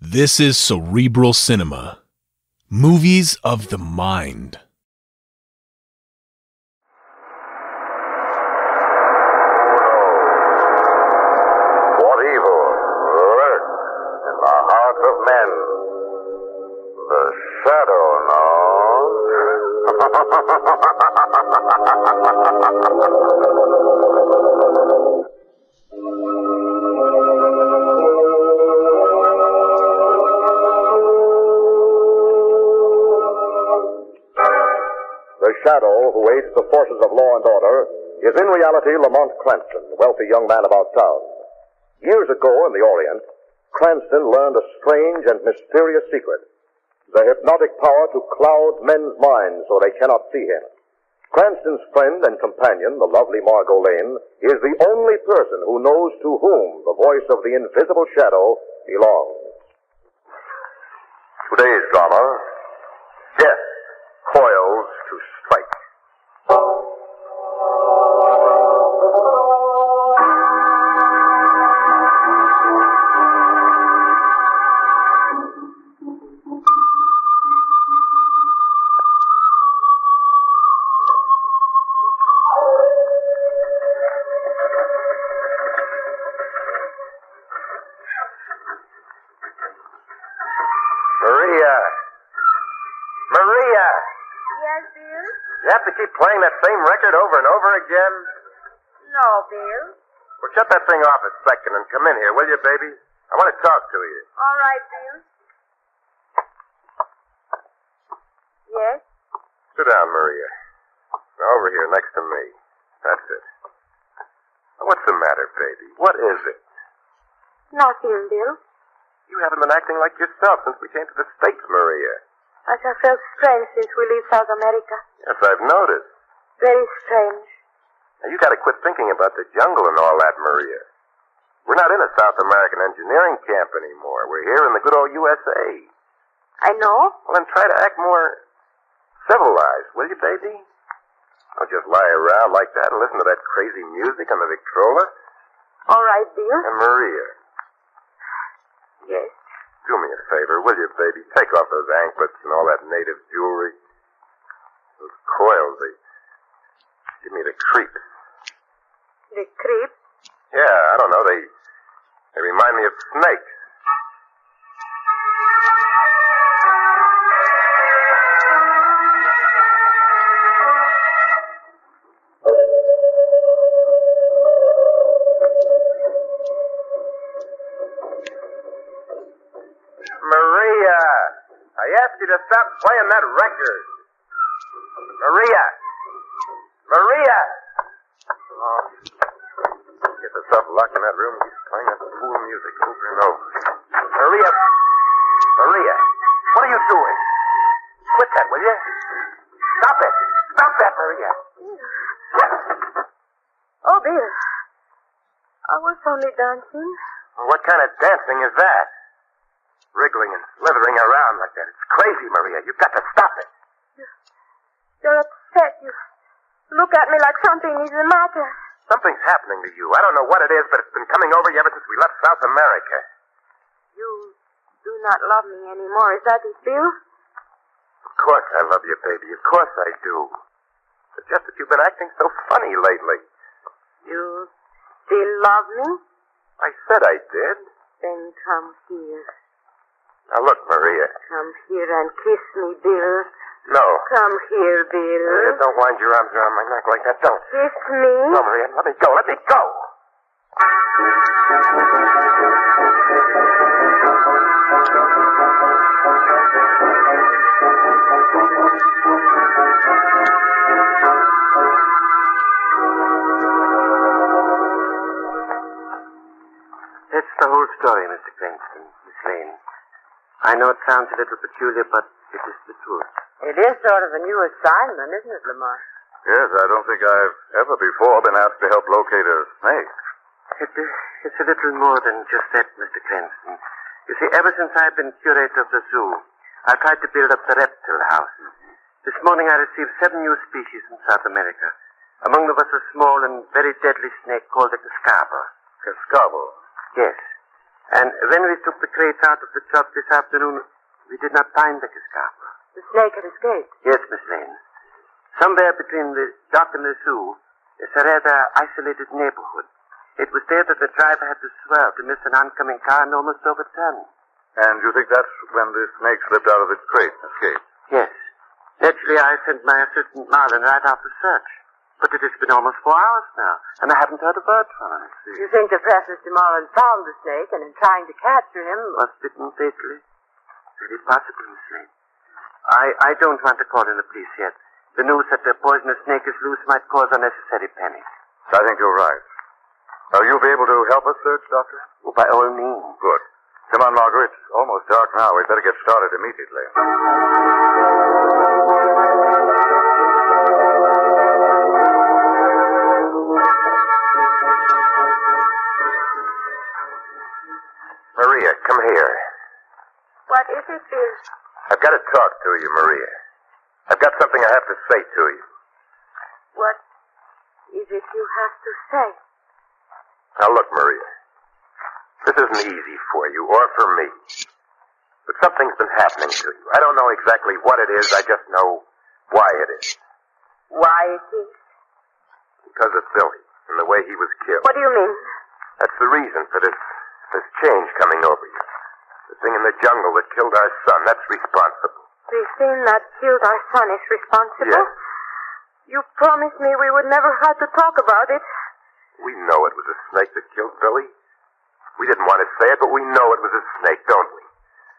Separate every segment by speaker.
Speaker 1: This is Cerebral Cinema. Movies of the mind.
Speaker 2: What evil lurks in the hearts of men? The shadow The shadow who aids the forces of law and order is in reality Lamont Cranston, the wealthy young man about town. Years ago in the Orient, Cranston learned a strange and mysterious secret, the hypnotic power to cloud men's minds so they cannot see him. Cranston's friend and companion, the lovely Margot Lane, is the only person who knows to whom the voice of the invisible shadow belongs. Today's drama, Death Coils to Strike. Maria!
Speaker 3: Yes, Bill?
Speaker 2: You have to keep playing that same record over and over again?
Speaker 3: No, Bill.
Speaker 2: Well, shut that thing off a second and come in here, will you, baby? I want to talk to you.
Speaker 3: All right, Bill. Yes?
Speaker 2: Sit down, Maria. Now, over here next to me. That's it. Now, what's the matter, baby? What is it?
Speaker 3: Nothing, Bill.
Speaker 2: You haven't been acting like yourself since we came to the States, Maria.
Speaker 3: I have felt strange since we leave South America.
Speaker 2: Yes, I've noticed.
Speaker 3: Very strange.
Speaker 2: Now, you gotta quit thinking about the jungle and all that, Maria. We're not in a South American engineering camp anymore. We're here in the good old USA.
Speaker 3: I know.
Speaker 2: Well, then try to act more civilized, will you, baby? Don't just lie around like that and listen to that crazy music on the Victrola.
Speaker 3: All right, Bill.
Speaker 2: And Maria,
Speaker 3: Yes.
Speaker 2: do me a favor, will you, baby? Take off those anklets and all that native jewelry. Those coils, they give me the creeps.
Speaker 3: The creep?
Speaker 2: Yeah, I don't know, they remind me of snakes. Maria, I asked you to stop playing that record. Maria! Maria! Oh, get yourself locked in that room and keep playing that fool music over and over. Maria! Maria! What are you doing? Quit that, will you? Stop it! Stop that, Maria!
Speaker 3: Oh, Bill. I was only dancing.
Speaker 2: What kind of dancing is that? Wriggling and slithering around like that. It's crazy, Maria. You've got to stop it.
Speaker 3: You're upset. You look at me like something is the matter.
Speaker 2: Something's happening to you. I don't know what it is, but it's been coming over you ever since we left South America.
Speaker 3: You do not love me anymore. Is that it, Bill?
Speaker 2: Of course I love you, baby. Of course I do. It's just that you've been acting so funny lately.
Speaker 3: You still love me?
Speaker 2: I said I did.
Speaker 3: Then come here.
Speaker 2: Now look, Maria.
Speaker 3: Come here and kiss me, Bill.
Speaker 2: No.
Speaker 3: Come here, Bill.
Speaker 2: Maria, don't wind your arms around my neck like that. Don't.
Speaker 3: Kiss me.
Speaker 2: No, Maria, let me go. Let me go.
Speaker 4: That's the whole story, Mr. Cranston, Miss Lane. I know it sounds a little peculiar, but it is the truth.
Speaker 3: It is sort of a new assignment, isn't it, Lamar?
Speaker 2: Yes, I don't think I've ever before been asked to help locate a snake.
Speaker 4: It's a little more than just that, Mr. Cranston. You see, ever since I've been curator of the zoo, I've tried to build up the reptile house. This morning I received 7 new species from South America. Among them was a small and very deadly snake called the cascabel.
Speaker 2: Cascabel?
Speaker 4: Yes. And when we took the crates out of the truck this afternoon, we did not find the cascarpa.
Speaker 3: The snake had escaped.
Speaker 4: Yes, Miss Lane. Somewhere between the dock and the zoo is a rather isolated neighborhood. It was there that the driver had to swerve to miss an oncoming car and almost overturn.
Speaker 2: And you think that's when the snake slipped out of its crate and escaped?
Speaker 4: Yes. Naturally, I sent my assistant Marlin right out to search. But it has been almost 4 hours now, and I haven't heard a word from him.
Speaker 3: You think that perhaps Mr. Marlin found the snake and in trying to capture him...
Speaker 4: Was bitten fatally? Very possible, Miss Lane. I don't want to call in the police yet. The news that the poisonous snake is loose might cause unnecessary panic.
Speaker 2: I think you're right. Are you be able to help us search, Doctor?
Speaker 4: Oh, by all means.
Speaker 2: Good. Come on, Margaret. It's almost dark now. We'd better get started immediately.
Speaker 5: Maria, come here.
Speaker 3: What is it, Bill?
Speaker 5: I've got to talk to you, Maria. I've got something I have to say to you.
Speaker 3: What is it you have to say?
Speaker 5: Now, look, Maria. This isn't easy for you or for me. But something's been happening to you. I don't know exactly what it is. I just know why it is.
Speaker 3: Why it is?
Speaker 5: Because of Billy and the way he was killed.
Speaker 3: What do you mean?
Speaker 5: That's the reason for this change coming over you. The thing in the jungle that killed our son, that's responsible.
Speaker 3: The thing that killed our son is responsible?
Speaker 5: Yes.
Speaker 3: You promised me we would never have to talk about it.
Speaker 5: We know it was a snake that killed Billy. We didn't want to say it, but we know it was a snake, don't we?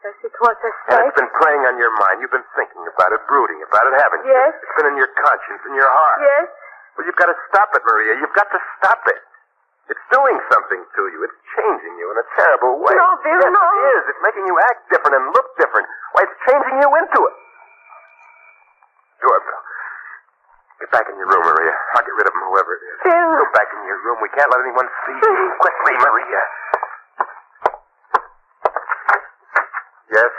Speaker 3: Yes, it was a
Speaker 5: And
Speaker 3: snake.
Speaker 5: it's been preying on your mind. You've been thinking about it, brooding about it, haven't you?
Speaker 3: Yes.
Speaker 5: It's been in your conscience, in your heart.
Speaker 3: Yes.
Speaker 5: Well, you've got to stop it, Maria. You've got to stop it. It's doing something to you. It's changing you in a terrible way.
Speaker 3: No, Bill,
Speaker 5: yes,
Speaker 3: no.
Speaker 5: It is. It's making you act different and look different. Why, it's changing you into it. Doorbell. Get back in your room, Maria. I'll get rid of him, whoever it is.
Speaker 3: Bill.
Speaker 5: Go back in your room. We can't let anyone see you. Quickly, Maria. Yes?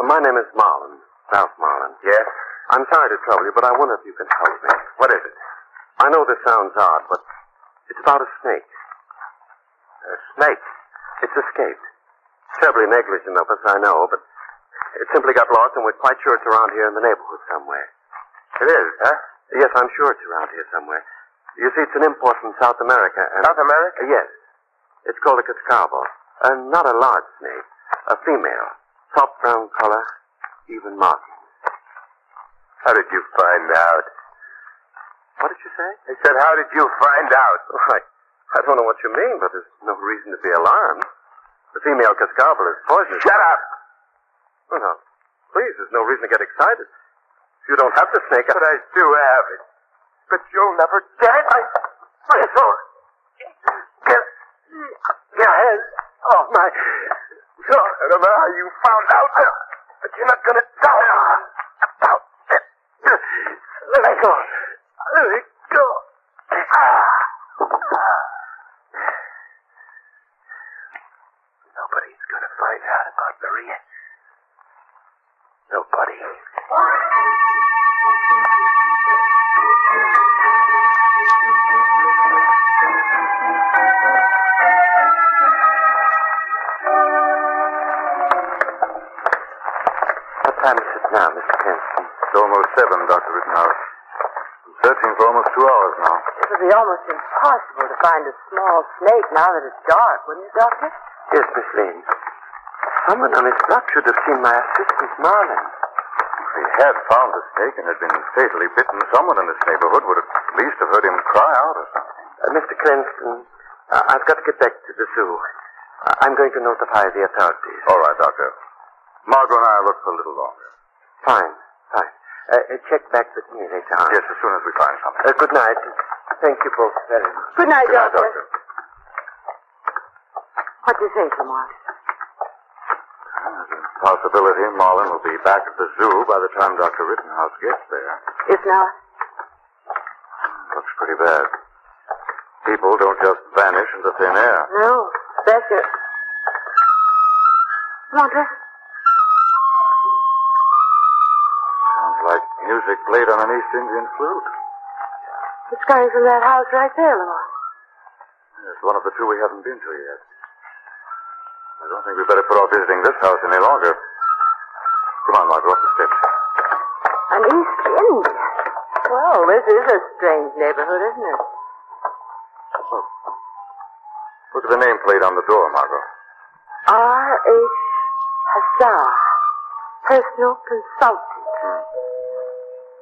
Speaker 4: My name is Marlin. Ralph Marlin.
Speaker 5: Yes?
Speaker 4: I'm sorry to trouble you, but I wonder if you can help me.
Speaker 5: What is it?
Speaker 4: I know this sounds odd, but it's about a snake.
Speaker 5: A snake?
Speaker 4: It's escaped. Terribly negligent of us, I know, but it simply got lost, and we're quite sure it's around here in the neighborhood somewhere.
Speaker 5: It is, huh?
Speaker 4: Yes, I'm sure it's around here somewhere. You see, it's an import from South America, and...
Speaker 5: South America?
Speaker 4: Yes. It's called a cascarbo. Not a large snake. A female. Soft brown color, even markings.
Speaker 5: How did you find out?
Speaker 4: What did you say?
Speaker 5: I said, how did you find out?
Speaker 4: I don't know what you mean, but there's no reason to be alarmed. The female cascarbo is poisonous.
Speaker 5: Shut up!
Speaker 4: Oh, no. Please, there's no reason to get excited. If you don't have the snake...
Speaker 5: But I do have it. But you'll never get it. My sword. Get your hands off my sword. I don't know how you found out, but you're not going to tell anyone about it. Let me go. Let me go. Nobody's going to find out about Maria. Nobody.
Speaker 4: What time is it now, Mr. Kenston?
Speaker 2: It's almost 7, Dr. Rittenhouse. I'm searching for almost 2 hours now.
Speaker 3: It would be almost impossible to find a small snake now that it's dark, wouldn't it, Doctor?
Speaker 4: Yes, Miss Lane. Someone on his block should have seen my assistant, Marlin.
Speaker 2: If he had found the snake and had been fatally bitten, someone in this neighborhood would at least have heard him cry out or something.
Speaker 4: Mr. Cranston, I've got to get back to the zoo. I'm going to notify the authorities.
Speaker 2: All right, Doctor. Margot and I will look for a little longer.
Speaker 4: Fine. Check back with me later on.
Speaker 2: Yes, as soon as we find something.
Speaker 4: Good night. Thank you both very much.
Speaker 3: Good night,
Speaker 2: Good night,
Speaker 3: Doctor.
Speaker 2: Doctor.
Speaker 3: What do you think, Lamont?
Speaker 2: There's a possibility Marlin will be back at the zoo by the time Dr. Rittenhouse gets there.
Speaker 3: If not?
Speaker 2: Looks pretty bad. People don't just vanish into thin air.
Speaker 3: No. Becker. Walter?
Speaker 2: Sounds like music played on an East Indian flute.
Speaker 3: It's coming from that house right there, Lamont.
Speaker 2: It's one of the two we haven't been to yet. I don't think we'd better put off visiting this house any longer. Come on, Margot, up the steps.
Speaker 6: An East Indian. Well, this is a strange neighborhood, isn't it?
Speaker 2: Oh. Look at the nameplate on the door, Margot.
Speaker 6: R.H. Hassar, personal consultant.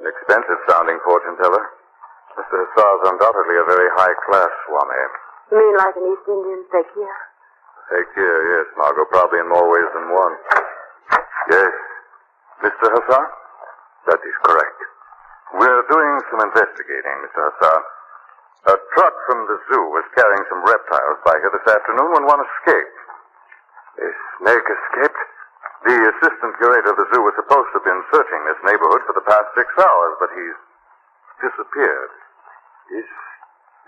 Speaker 2: An expensive-sounding fortune teller. Mr. Hassar's undoubtedly a very high-class Swami.
Speaker 6: You mean like an East Indian fakir?
Speaker 2: Fakir, yes, Margot, probably in more ways than one. Yes. Mr. Hassar? That is correct. We're doing some investigating, Mr. Hassar. A truck from the zoo was carrying some reptiles by here this afternoon when one escaped. A snake escaped? The assistant curator of the zoo was supposed to have been searching this neighborhood for the past 6 hours, but he's disappeared. He's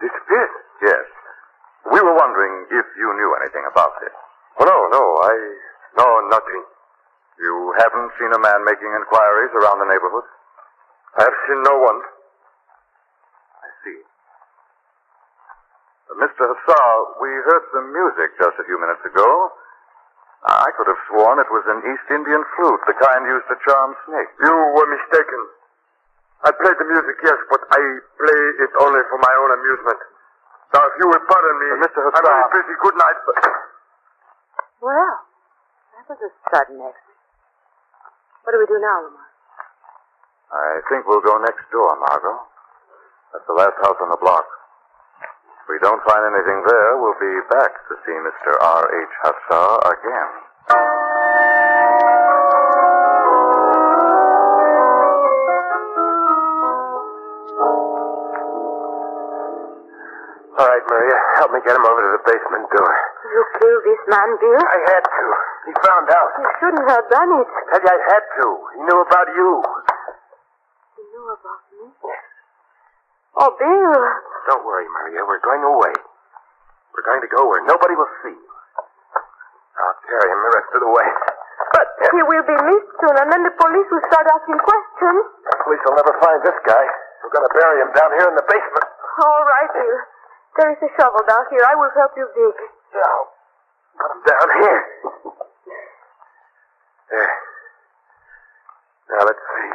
Speaker 2: disappeared? Yes. We were wondering if you knew anything about it.
Speaker 5: Oh, no, I know nothing.
Speaker 2: You haven't seen a man making inquiries around the neighborhood?
Speaker 5: I've seen no one.
Speaker 2: I see. Mr. Hassar, we heard some music just a few minutes ago. I could have sworn it was an East Indian flute, the kind used to charm snakes.
Speaker 5: You were mistaken. I played the music, yes, but I play it only for my own amusement. Now, if you will pardon me,
Speaker 2: Mr. Hassar.
Speaker 5: I'm very busy. Good night.
Speaker 6: Well, that was a sudden exit. What do we do now, Lamont?
Speaker 2: I think we'll go next door, Margot. That's the last house on the block. If we don't find anything there, we'll be back to see Mr. R.H. Hassar again.
Speaker 5: All right, Maria, help me get him over to the basement door.
Speaker 6: You killed this man, Bill?
Speaker 5: I had to. He found out.
Speaker 6: You shouldn't have done it.
Speaker 5: Tell you I had to. He knew about you.
Speaker 6: You knew about me? Oh, Bill.
Speaker 5: Don't worry, Maria. We're going away. We're going to go where nobody will see you. I'll carry him the rest of the way.
Speaker 3: But he will be missed soon, and then the police will start asking questions.
Speaker 5: The police will never find this guy. We're going to bury him down here in the basement.
Speaker 3: All right, Bill. There is a shovel down here. I will help you dig.
Speaker 5: Yeah, I'll put him down here. There. Now, let's see.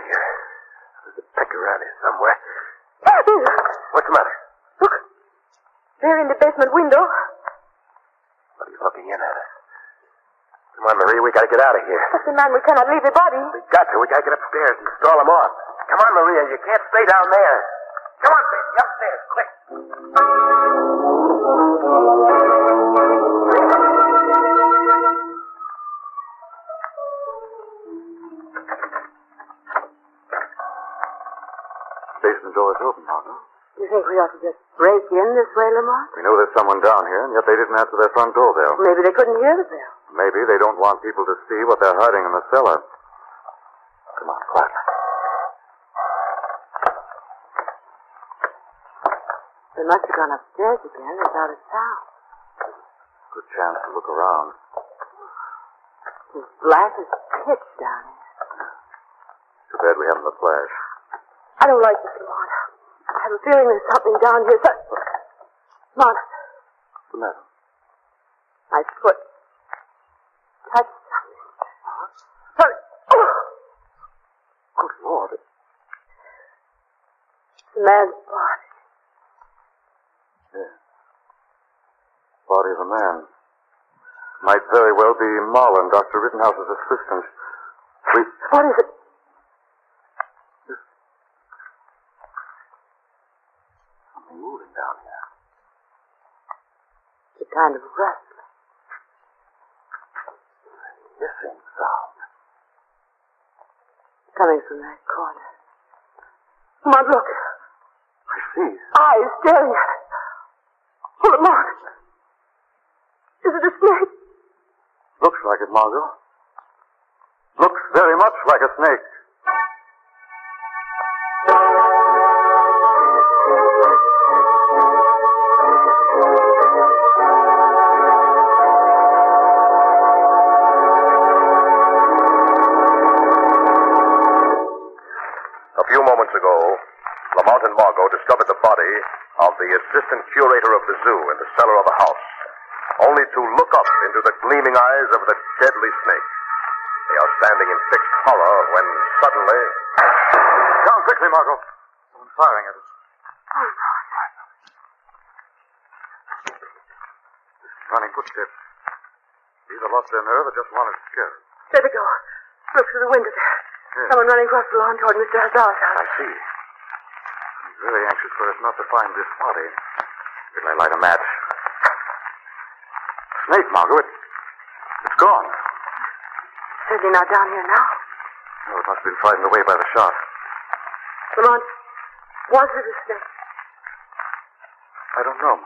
Speaker 5: There's a pick around here somewhere.
Speaker 3: Bill.
Speaker 5: What's the matter?
Speaker 3: Look. There in the basement window.
Speaker 5: What are you looking in at us? Come on, Maria. We got to get out of here.
Speaker 3: But the man, we cannot leave the body.
Speaker 5: We got to. We got to get upstairs and stall him off. Come on, Maria. You can't stay down there. Come on, baby. Upstairs, quick.
Speaker 2: Basement door is open, Margot.
Speaker 6: You think we ought to just break in this way, Lamont?
Speaker 2: We know there's someone down here, and yet they didn't answer their front door bell.
Speaker 6: Maybe they couldn't hear the bell.
Speaker 2: Maybe they don't want people to see what they're hiding in the cellar. Come on, quietly.
Speaker 6: They must have gone upstairs again without a sound.
Speaker 2: Good chance to look around.
Speaker 6: It's black as pitch down here.
Speaker 2: Too bad we haven't the flash.
Speaker 6: I don't like this, Lamont. I have a feeling there's something down here. Lamont.
Speaker 2: What's the matter?
Speaker 6: My foot touched something. Hurry. Oh.
Speaker 2: Good Lord.
Speaker 6: It's a man's body.
Speaker 2: Yeah. Body of a man. Might very well be Marlin, Dr. Rittenhouse's assistant.
Speaker 6: What is it?
Speaker 2: Something moving down here.
Speaker 6: It's a kind of rustling.
Speaker 2: Hissing sound.
Speaker 6: Coming from that corner. Come on, look.
Speaker 2: I see.
Speaker 6: Eyes staring at us. Oh, Lamont. Is it a snake?
Speaker 2: Looks like it, Margot. Looks very much like a snake.
Speaker 7: A few moments ago, Lamont and Margot discovered the body of the assistant curator of the zoo in the cellar of a house. only to look up into the gleaming eyes of the deadly snake. They are standing in fixed horror when suddenly...
Speaker 5: Down quickly, Margot. Someone's firing at us. Running footsteps. Either lost their nerve or just wanted to scare us.
Speaker 6: There they go. Look through the window there.
Speaker 5: Yes.
Speaker 6: Someone running across the lawn toward Mr. Hazard's house.
Speaker 5: I see. I'm very anxious for us not to find this body. Did I light a match? Snake, Margot. It's gone.
Speaker 6: Certainly not down here now.
Speaker 5: No, it must have been frightened away by the shot.
Speaker 6: Lamont, was it a snake?
Speaker 5: I don't know.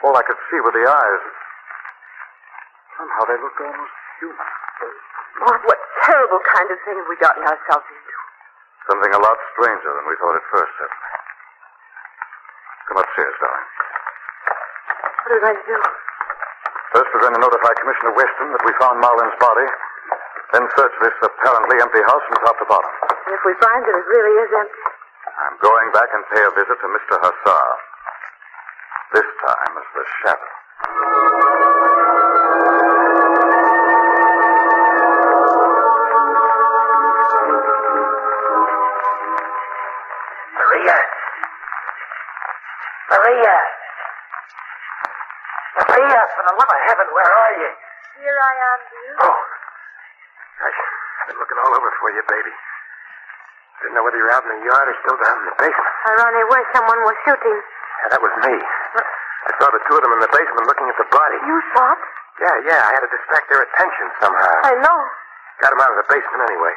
Speaker 5: All I could see were the eyes. Somehow they looked almost human.
Speaker 6: Lamont, what terrible kind of thing have we gotten ourselves into?
Speaker 5: Something a lot stranger than we thought at first, certainly. Come upstairs, darling.
Speaker 6: What are we going to do?
Speaker 5: First, we're going to notify Commissioner Weston that we found Marlin's body, then search this apparently empty house from top to bottom.
Speaker 6: If we find that it really is empty.
Speaker 5: I'm going back and pay a visit to Mr. Hazard. This time as the shadow.
Speaker 4: Maria! Maria! Maria, for the love of heaven, where are you?
Speaker 3: Here I am, dear.
Speaker 4: Oh. I've been looking all over for you, baby. Didn't know whether you were out in the yard or still down in the basement.
Speaker 6: I ran away. Someone was shooting.
Speaker 4: Yeah, that was me. I saw the two of them in the basement looking at the body.
Speaker 6: You shot?
Speaker 4: Yeah, I had to distract their attention somehow.
Speaker 6: I know.
Speaker 4: Got them out of the basement anyway.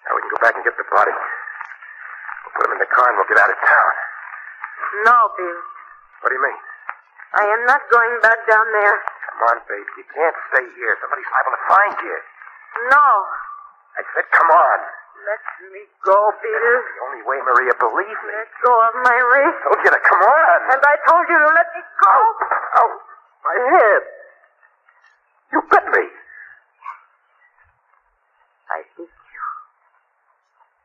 Speaker 4: Now we can go back and get the body. We'll put them in the car and we'll get out of town.
Speaker 6: No, Bill.
Speaker 4: What do you mean?
Speaker 6: I am not going back down there.
Speaker 4: Come on, baby. You can't stay here. Somebody's liable to find you.
Speaker 6: No.
Speaker 4: I said, come on.
Speaker 6: Let me go, Bill.
Speaker 4: The only way, Maria, believe me.
Speaker 6: Let go of my wrist.
Speaker 4: I told you to come on.
Speaker 6: And I told you to let me go.
Speaker 4: Oh, my head. You bit me.
Speaker 6: I bit you.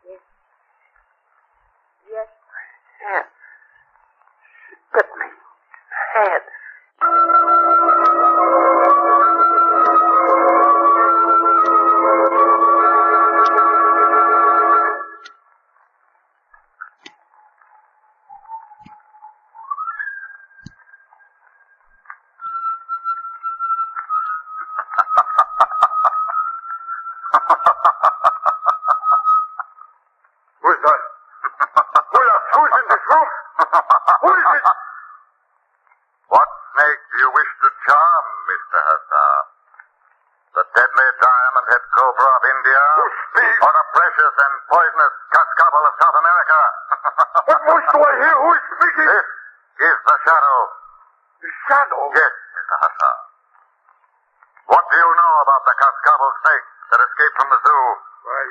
Speaker 6: Yes. Yes.
Speaker 4: Head. She bit me. Head.
Speaker 5: Who's that? Who's in this room? Who is it?
Speaker 7: What snake do you wish to charm, Mr. Hazard? The deadly diamond-head cobra of India? Or the precious and poisonous cascabel of South America?
Speaker 5: What voice do I hear? Who is speaking?
Speaker 7: This is the shadow.
Speaker 5: The shadow?
Speaker 7: Yes, Mr. Hazard. What do you know about the cascabel snake that escaped from the zoo?
Speaker 5: Why,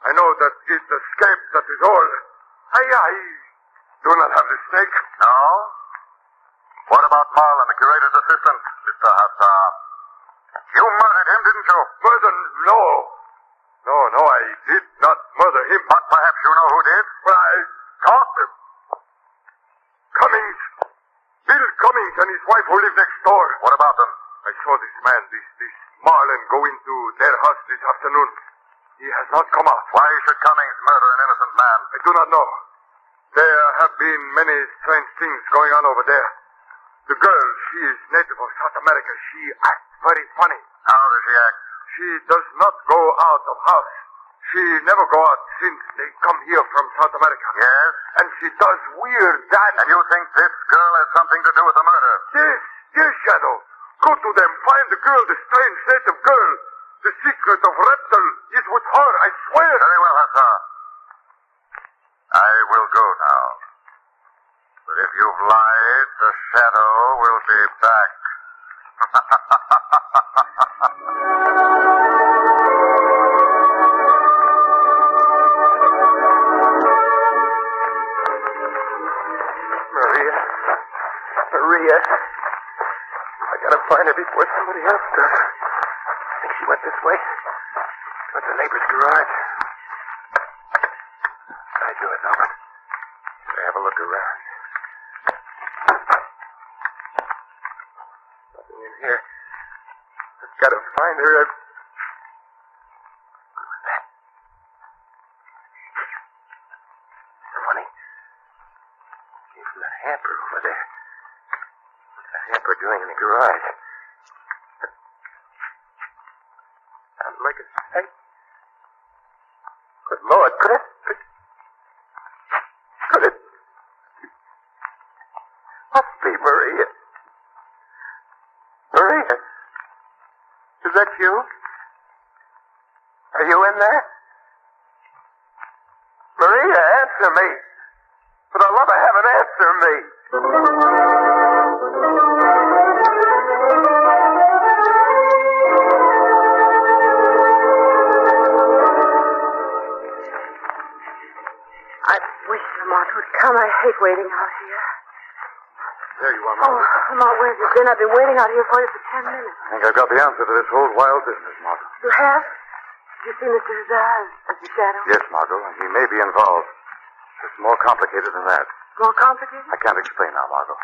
Speaker 5: I know that it escaped, that is all. I do not have the snake.
Speaker 7: No? What about Marlin, the curator's assistant, Mr. Hazard? You murdered him, didn't you?
Speaker 5: Murder? No. No, I did not murder him.
Speaker 7: But perhaps you know who did?
Speaker 5: Well, I
Speaker 7: Talk to him.
Speaker 5: Cummings. Bill Cummings and his wife who live next door.
Speaker 7: What about them?
Speaker 5: I saw this man, this Marlin, go into their house this afternoon. He has not come out.
Speaker 7: Why should Cummings murder an innocent man?
Speaker 5: I do not know. There have been many strange things going on over there. The girl, she is native of South America. She acts very funny.
Speaker 7: How does she act?
Speaker 5: She does not go out of house. She never go out since they come here from South America.
Speaker 7: Yes?
Speaker 5: And she does weird dance.
Speaker 7: And you think this girl has something to do with the murder?
Speaker 5: Yes, Shadow. Go to them. Find the girl, the strange native girl. The secret of Reptile is with her, I swear.
Speaker 7: Very well, Hazard. I will go now. But if you've lied, the shadow will be back.
Speaker 4: Maria. I gotta find her before somebody else does. I think she went this way. Towards the neighbor's garage. I do it, Albert. I have a look around.
Speaker 5: gotta find her. Funny. Came from that hamper over there. What's the hamper doing in the garage? Sounds like a snake. Good Lord, could it? Must be Maria. Maria? Is that you? Are you in there? Maria, answer me. For the love of heaven, answer me.
Speaker 6: I wish Lamont would come. I hate waiting out here.
Speaker 5: There you are,
Speaker 6: Oh,
Speaker 5: Margaret.
Speaker 6: Lamont, where have you been? I've been waiting out here for you for 10 minutes.
Speaker 5: I think I've got the answer to this whole wild business, Margot.
Speaker 6: You have? Did you see Mr. Hazar as the shadow?
Speaker 5: Yes, Margot, and he may be involved. It's more complicated than that.
Speaker 6: More complicated?
Speaker 5: I can't explain now, Margot.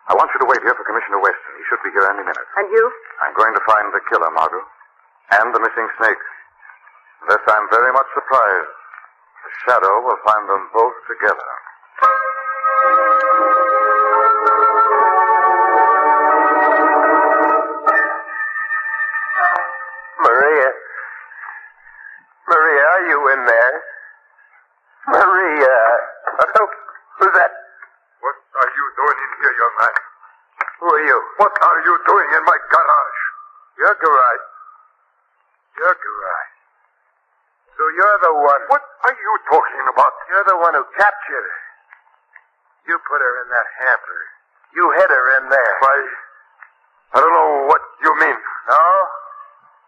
Speaker 5: I want you to wait here for Commissioner Weston. He should be here any minute.
Speaker 6: And you?
Speaker 5: I'm going to find the killer, Margot, and the missing snake. Unless I'm very much surprised, the shadow will find them both together. Maria. Maria, are you in there? Maria. Who's that?
Speaker 7: What are you doing in here, young man?
Speaker 5: Who are you?
Speaker 7: What are you doing in my garage?
Speaker 5: Your garage. Your garage. So you're the one.
Speaker 7: What are you talking about?
Speaker 5: You're the one who captured her. You put her in that hamper. You hid her in there.
Speaker 7: I don't know what you mean.
Speaker 5: No?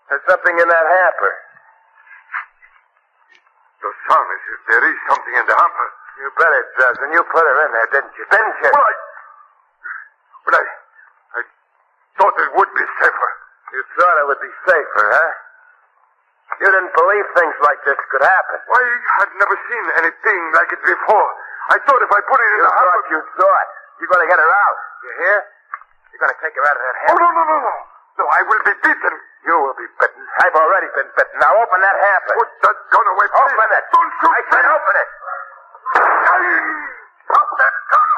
Speaker 5: There's something in that hamper.
Speaker 7: The sound is if there is something in the hamper.
Speaker 5: You bet it does. And you put her in there, didn't you? Didn't you?
Speaker 7: But I thought it would be safer.
Speaker 5: You thought it would be safer, huh? You didn't believe things like this could happen.
Speaker 7: Why, I'd never seen anything like it before. I thought if I put it in the hamper...
Speaker 5: You thought. You're going to get her out. You hear? You're going to take her out of that hamper.
Speaker 7: Oh, no. No, I will be beaten.
Speaker 5: You will be bitten. I've already been bitten. Now open that hamper.
Speaker 7: Put that gun away, please.
Speaker 5: Open it.
Speaker 7: Don't shoot
Speaker 5: I said
Speaker 7: me.
Speaker 5: open it.
Speaker 7: Drop that gun.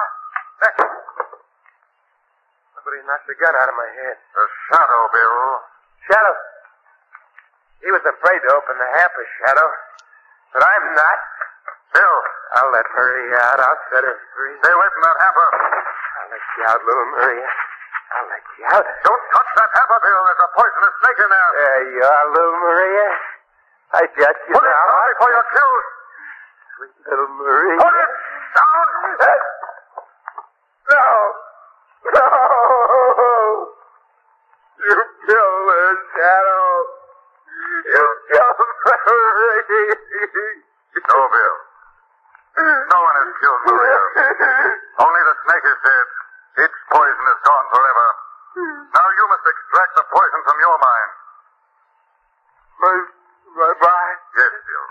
Speaker 5: Somebody knocked the gun out of my hand.
Speaker 7: The shadow, Bill.
Speaker 5: Shadow. He was afraid to open the hamper, Shadow. But I'm not.
Speaker 7: Bill.
Speaker 5: I'll let Maria out. I'll set her free.
Speaker 7: Stay away from that hamper.
Speaker 5: I'll let you out, little Maria. I'll let you out.
Speaker 7: Don't touch that hamper, Bill. There's a poisonous snake in there.
Speaker 5: There you are, little Maria. I got you
Speaker 7: Put it
Speaker 5: now.
Speaker 7: down before you're killed.
Speaker 5: Sweet little Maria.
Speaker 7: Put it down.
Speaker 5: No. No. You killed her, Shadow. You killed Maria.
Speaker 7: No, Bill. No one has killed Maria. Only the snake is dead. Its poison is gone forever. Now you must extract the poison from your mind.
Speaker 5: My mind?
Speaker 7: Yes, Bill.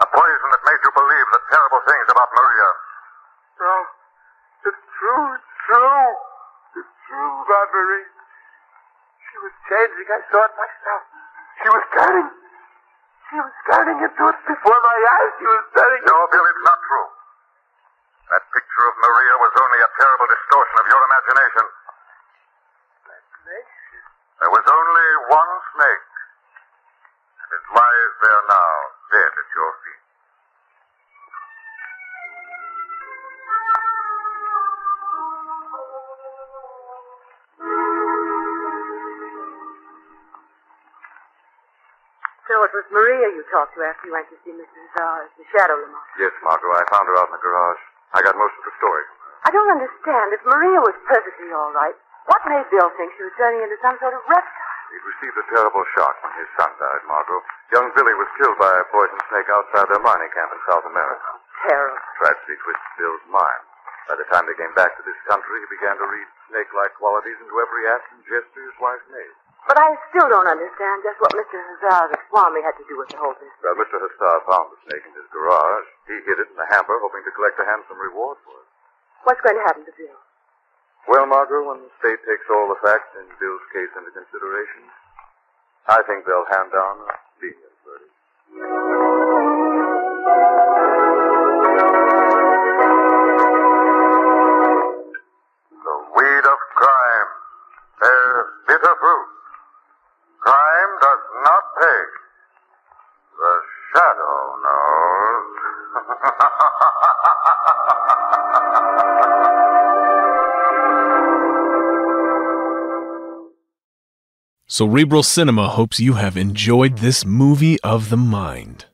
Speaker 7: A poison that made you believe the terrible things about Maria.
Speaker 5: No. It's true. It's true. It's true about Marie. She was changing. I saw it myself. She was turning. She was turning into it before my eyes. She was turning.
Speaker 7: No, Bill, it's not true. That picture of Maria was only a terrible distortion of your imagination.
Speaker 5: That snake?
Speaker 7: There was only one snake. And it lies there now, dead at your feet.
Speaker 6: So it was Maria you talked to after you went to see Mrs. the Shadow, Lamont.
Speaker 5: Yes, Margot. I found her out in the garage. I got most of the story.
Speaker 6: I don't understand. If Maria was perfectly all right, what made Bill think she was turning into some sort of reptile?
Speaker 5: He'd received a terrible shock when his son died, Margot. Young Billy was killed by a poison snake outside their mining camp in South America.
Speaker 6: Terrible.
Speaker 5: Tragedy twisted Bill's mind. By the time they came back to this country, he began to read snake-like qualities into every act and gesture his wife made.
Speaker 6: But I still don't understand just what Mr. Hazar, the Swami, had to do with the whole business.
Speaker 5: Well, Mr. Hussar found the snake in his garage. He hid it in the hamper, hoping to collect a handsome reward for it.
Speaker 6: What's going to happen to Bill?
Speaker 5: Well, Margot, when the state takes all the facts in Bill's case into consideration,
Speaker 8: I think they'll hand down a lenient verdict.
Speaker 7: The weed of crime bears bitter fruit. Crime does not pay. The shadow knows.
Speaker 1: Cerebral Cinema hopes you have enjoyed this movie of the mind.